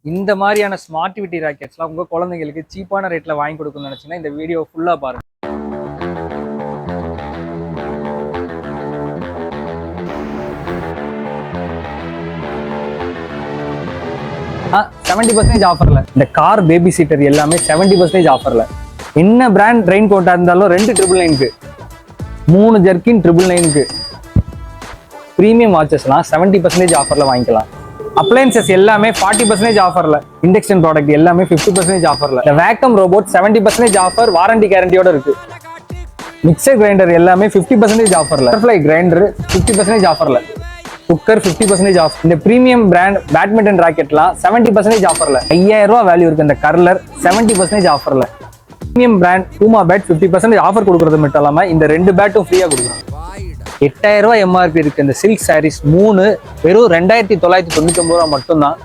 இந்த மாதிரியான ஸ்மார்ட்டிவிட்டி ராக்கெட்ஸ்லாம் உங்கள் குழந்தைங்களுக்கு சீப்பான ரேட்டில் வாங்கி கொடுக்கணும்னு நினச்சிங்கன்னா இந்த வீடியோ ஃபுல்லாக பாருங்கள். 70% ஆஃபர்ல இந்த கார் பேபி சீட்டர் எல்லாமே 70% ஆஃபர்ல. என்ன பிராண்ட் ரெயின் கோட்டா இருந்தாலும் 2 999க்கு, 3 ஜர்க்கின் 999க்கு, பிரீமியம் வாட்சஸ்லாம் 70% ஆஃபர்ல வாங்கிக்கலாம். அப்ளையன்சஸ் எல்லாமே 40% ஆஃபர்ல. இண்டக்ஷன் ப்ராடக்ட் எல்லாமே 50% ஆஃபர்ல. இந்த வேக்கம் ரோபோட் 70% ஆஃபர், வாரண்டி கேரண்டியோட இருக்கு. மிக்சர் கிரைண்டர் எல்லாமே 50% ஆஃபர்ல. பட்டர்ஃப்ளை கிரைண்டர் 50% ஆஃபர்ல. Cooker 50% off. இந்த பிரீமியம் பிராண்ட் பேட்மிண்டன் ராக்கெட்லாம் 70% ஆஃபர்ல. 5000 ரூபாய் வேல்யூ இருக்கு. இந்த கர்லர் 70% ஆஃபர்ல. பிரீமியம் பிராண்ட் பூமா பேட் 50% ஆஃபர் கொடுக்கறது மட்டும் இல்லாம இந்த 2 பேட்டும் ஃப்ரீயா கொடுக்குறோம். 8000 ரூபாய் எம்ஆர்பி இருக்கு. இந்த சில்க் சாரீஸ் 3 வெறும் 2999 ரூபாய் மட்டும்தான்.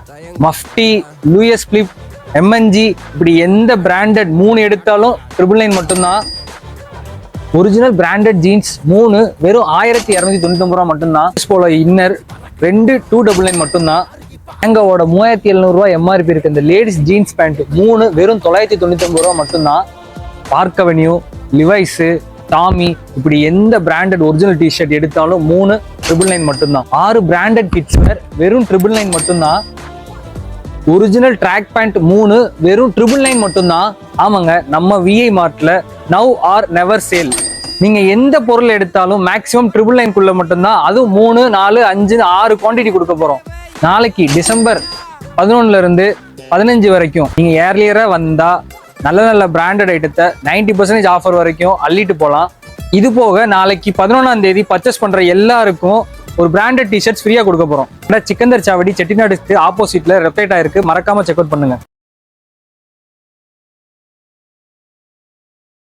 மஃப்டி, யூஎஸ் பிளிப், எம்என்ஜி இப்படி எந்த பிராண்டட் 3 எடுத்தாலும் 999 மட்டும்தான். ஒரிஜினல் பிராண்டட் ஜீன்ஸ் 3 வெறும் 1299 ரூபாய் மட்டும்தான். போல இன்னர் 2 299 மட்டும்தான். எங்கவோட 3700 ரூபாய் எம்ஆர்பி இருக்கு. இந்த லேடிஸ் ஜீன்ஸ் பேண்ட் 3 வெறும் 999 ரூபாய் மட்டும்தான். பார்க் அவென்யூ, லிவைஸ், டாமி இப்படி எந்த பிராண்டட் ஒரிஜினல் டிஷர்ட் எடுத்தாலும் 3 999 மட்டும்தான். 6 பிராண்டட் கிட்ஸ் வேர் வெறும் 999 மட்டும்தான். ஒரிஜினல் ட்ராக் பேண்ட் 3 வெறும் 999 மட்டும்தான். ஆமாங்க, நம்ம விஐ மார்ட்ல நவ் ஆர் நெவர் சேல். நீங்க எந்த பொருள் எடுத்தாலும் மேக்ஸிமம் 999குள்ள மட்டும்தான். அதுவும் 3 4 5 6 குவான்டிட்டி கொடுக்க போறோம். நாளைக்கு டிசம்பர் 11 இருந்து 15 வரைக்கும் நீங்க ஏர்லியரா வந்தா நல்ல நல்ல பிராண்டட் ஐட்டத்தை 90% ஆஃபர் வரைக்கும் அள்ளிட்டு போகலாம். இது போக நாளைக்கு 11ஆம் தேதி பர்ச்சேஸ் பண்ற எல்லாருக்கும் ஒரு பிராண்டட் டிஷர்ட்ஸ் ஃப்ரீயா கொடுக்க போறோம். சிக்கந்தர் சாவடி செட்டிநாடுக்கு ஆப்போசிட்ல ரெப்டேட் ஆயிருக்கு. மறக்காம செக் அவுட் பண்ணுங்க.